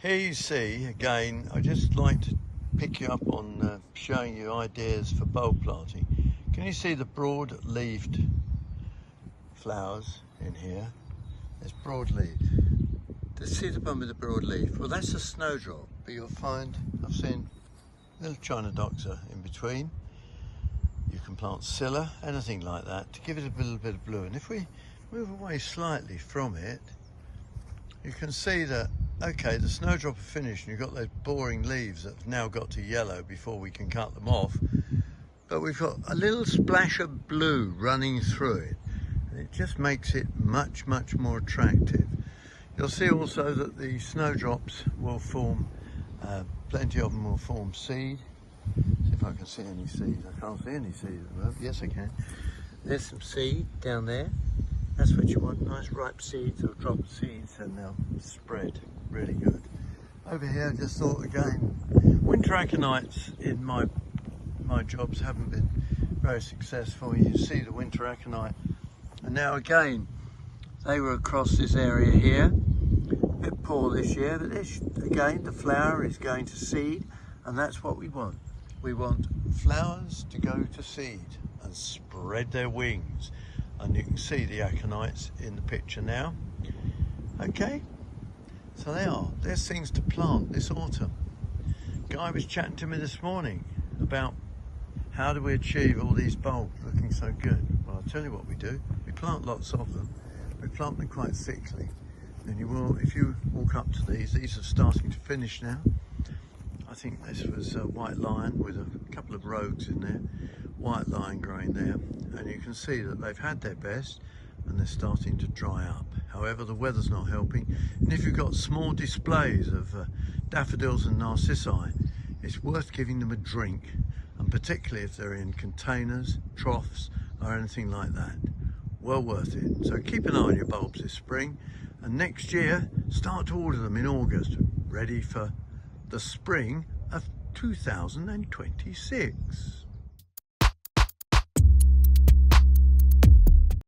Here you see, again, I just like to pick you up on showing you ideas for bulb planting. Can you see the broad-leaved flowers in here? There's broadleaf. See the one with the broad leaf? Well, that's a snowdrop, but you'll find, I've seen little chionodoxa in between. You can plant scilla, anything like that, to give it a little bit of blue. And if we move away slightly from it, you can see that, okay, the snowdrop are finished and you've got those boring leaves that have now got to yellow before we can cut them off. But we've got a little splash of blue running through it. And it just makes it much, much more attractive. You'll see also that the snowdrops will form, plenty of them will form seed. See if I can see any seeds. I can't see any seeds at the moment. Yes, I can. There's some seed down there. That's what you want, nice ripe seeds or drop seeds, and they'll spread really good. Over here, I just thought again, winter aconites in my jobs haven't been very successful. You can see the winter aconite, and now again, they were across this area here. A bit poor this year, but this, again, the flower is going to seed, and that's what we want. We want flowers to go to seed and spread their wings. And you can see the aconites in the picture now. Okay, so there's things to plant this autumn. Guy was chatting to me this morning about how do we achieve all these bulbs looking so good. Well, I'll tell you what we do. We plant lots of them. We plant them quite thickly. And you will, if you walk up to these are starting to finish now. I think this was a white lion with a couple of rogues in there. White lion growing there. And you can see that they've had their best and they're starting to dry up. However, the weather's not helping. And if you've got small displays of daffodils and narcissi, it's worth giving them a drink. And particularly if they're in containers, troughs, or anything like that. Well worth it. So keep an eye on your bulbs this spring, and next year start to order them in August, ready for the spring of 2026.